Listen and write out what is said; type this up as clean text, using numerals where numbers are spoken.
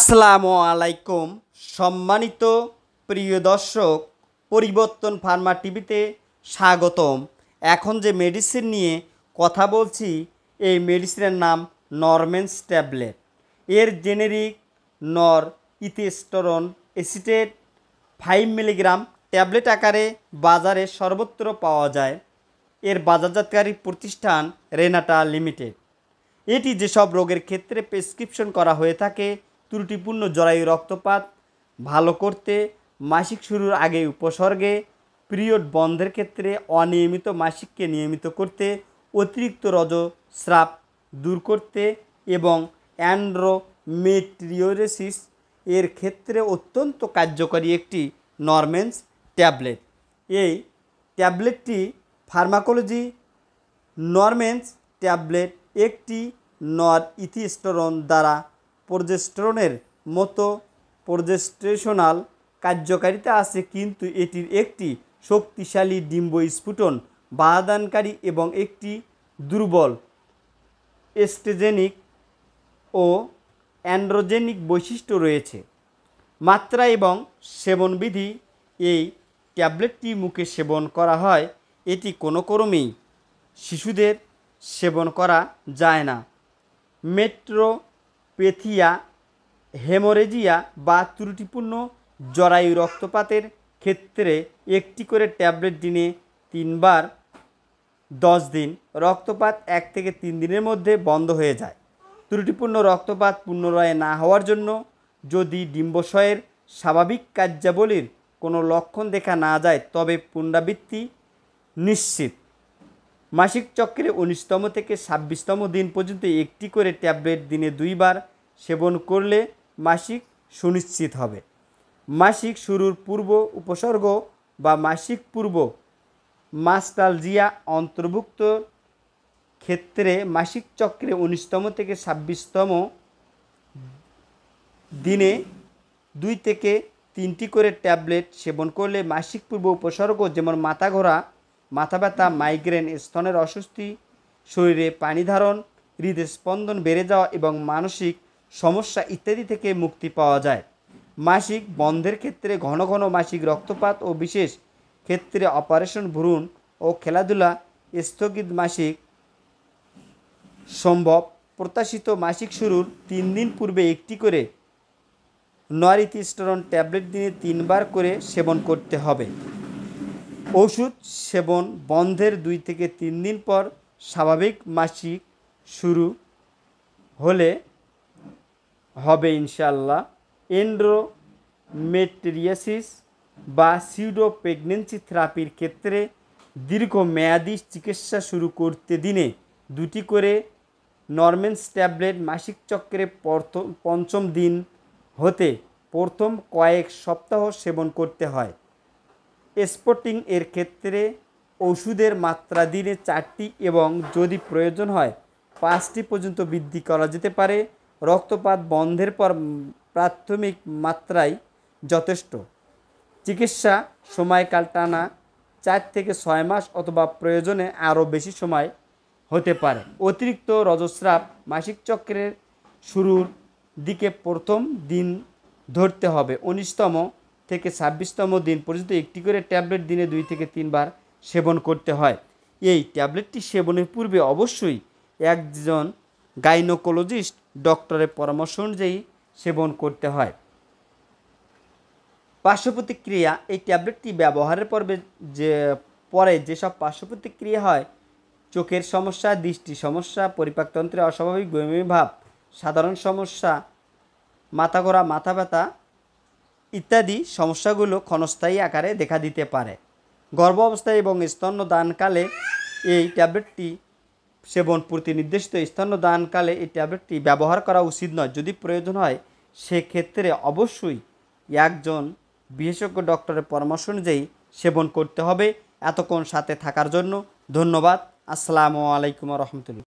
আসসালামু আলাইকুম সম্মানিত প্রিয় দর্শক, পরিবর্তন ফার্মা টিভিতে স্বাগতম। এখন যে মেডিসিন নিয়ে কথা বলছি, এই মেডিসিনের নাম নরমেন্স ট্যাবলেট। এর জেনেরিক নর ইথিস্টোরন এসিটেট 5 মিলিগ্রাম ট্যাবলেট আকারে বাজারে সর্বত্র পাওয়া যায়। এর বাজারজাতকারী প্রতিষ্ঠান রেনাটা লিমিটেড। এটি যেসব রোগের ক্ষেত্রে প্রেসক্রিপশন করা হয়ে থাকে: ত্রুটিপূর্ণ জরায়ু রক্তপাত ভালো করতে, মাসিক শুরুর আগে উপসর্গে, পিরিয়ড বন্ধের ক্ষেত্রে, অনিয়মিত মাসিককে নিয়মিত করতে, অতিরিক্ত রজস্রাব দূর করতে এবং অ্যান্ড্রোমেট্রিওসিস এর ক্ষেত্রে অত্যন্ত কার্যকরী একটি নরমেন্স ট্যাবলেট। এই ট্যাবলেটটি ফার্মাকোলজি নরমেন্স ট্যাবলেট একটি নর ইথিস্টোরন দ্বারা প্রোজেস্টেরনের মতো প্রোজেস্টেশনাল কার্যকারিতা আছে, কিন্তু এটির একটি শক্তিশালী ডিম্বস্ফুটন বাধাদানকারী এবং একটি দুর্বল এস্ট্রোজেনিক ও অ্যান্ড্রোজেনিক বৈশিষ্ট্য রয়েছে। মাত্রা এবং সেবনবিধি: এই ট্যাবলেটটি মুখে সেবন করা হয়। এটি কোনো ক্রমেই শিশুদের সেবন করা যায় না। মেট্রোপ্যাথিয়া, হেমোরেজিয়া বা ত্রুটিপূর্ণ জরায়ু রক্তপাতের ক্ষেত্রে একটি করে ট্যাবলেট দিনে 3 বার 10 দিন। রক্তপাত 1 থেকে 3 দিনের মধ্যে বন্ধ হয়ে যায়। ত্রুটিপূর্ণ রক্তপাত পুনরায় না হওয়ার জন্য, যদি ডিম্বাশয়ের স্বাভাবিক কার্যাবলীর কোনো লক্ষণ দেখা না যায়, তবে পুনরাবৃত্তি নিশ্চিত। মাসিক চক্রে 19তম থেকে 26তম দিন পর্যন্ত একটি করে ট্যাবলেট দিনে 2 বার সেবন করলে মাসিক সুনিশ্চিত হবে। মাসিক শুরুর পূর্ব উপসর্গ বা মাসিক পূর্ব মাস্টালজিয়া অন্তর্ভুক্ত ক্ষেত্রে মাসিক চক্রে 19তম থেকে 26তম দিনে 2 থেকে 3টি করে ট্যাবলেট সেবন করলে মাসিক পূর্ব উপসর্গ যেমন মাথা ঘোরা, মাথা ব্যথা, মাইগ্রেন, স্তনের অস্বস্তি, শরীরে পানি ধারণ, হৃদস্পন্দন বেড়ে যাওয়া এবং মানসিক সমস্যা ইত্যাদি থেকে মুক্তি পাওয়া যায়। মাসিক বন্ধের ক্ষেত্রে ঘন ঘন মাসিক রক্তপাত ও বিশেষ ক্ষেত্রে অপারেশন, ভ্রূণ ও খেলাধুলা স্থগিত মাসিক সম্ভব। প্রত্যাশিত মাসিক শুরুর 3 দিন পূর্বে একটি করে নরইথিস্টোরন ট্যাবলেট দিনে 3 বার করে সেবন করতে হবে। ওষুধ সেবন বন্ধের 2 থেকে 3 দিন পর স্বাভাবিক মাসিক শুরু হলে হবে ইনশাআল্লাহ। এন্ডোমেট্রিওসিস বা সিউডো প্রেগন্যান্সি থেরাপির ক্ষেত্রে দীর্ঘমেয়াদী চিকিৎসা শুরু করতে দিনে 2টি করে নরমেন্স ট্যাবলেট মাসিক চক্রে 5ম দিন হতে প্রথম কয়েক সপ্তাহ সেবন করতে হয়। স্পটিং এর ক্ষেত্রে ওষুধের মাত্রা দিনে 4টি এবং যদি প্রয়োজন হয় 5টি পর্যন্ত বৃদ্ধি করা যেতে পারে। রক্তপাত বন্ধের পর প্রাথমিক মাত্রাই যথেষ্ট। চিকিৎসা সময়কাল টানা 4 থেকে 6 মাস অথবা প্রয়োজনে আরও বেশি সময় হতে পারে। অতিরিক্ত রজস্রাব মাসিক চক্রের শুরুর দিকে প্রথম দিন ধরতে হবে। 19তম থেকে 26তম দিন পর্যন্ত একটি করে ট্যাবলেট দিনে 2 থেকে 3 বার সেবন করতে হয়। এই ট্যাবলেটটি সেবনের পূর্বে অবশ্যই একজন গাইনোকোলজিস্ট ডক্টরের পরামর্শ অনুযায়ী সেবন করতে হয়। পার্শ্ব প্রতিক্রিয়া: এই ট্যাবলেটটি ব্যবহারের পরে যেসব পার্শ্ব প্রতিক্রিয়া হয়: চোখের সমস্যা, দৃষ্টি সমস্যা, পরিপাকতন্ত্রে অস্বাভাবিক বমি ভাব, সাধারণ সমস্যা, মাথা ঘোরা, মাথা ব্যথা ইত্যাদি সমস্যাগুলো ক্ষণস্থায়ী আকারে দেখা দিতে পারে। গর্ভ অবস্থায় এবং স্তন্যদানকালে এই ট্যাবলেটটি সেবন প্রতি নির্দেশিত। স্তন্যদানকালে এই ট্যাবলেটটি ব্যবহার করা উচিত নয়। যদি প্রয়োজন হয় সেক্ষেত্রে অবশ্যই একজন বিশেষজ্ঞ ডক্টরের পরামর্শ অনুযায়ী সেবন করতে হবে। এতক্ষণ সাথে থাকার জন্য ধন্যবাদ। আসসালামু আলাইকুম রহমতুল্লাহ।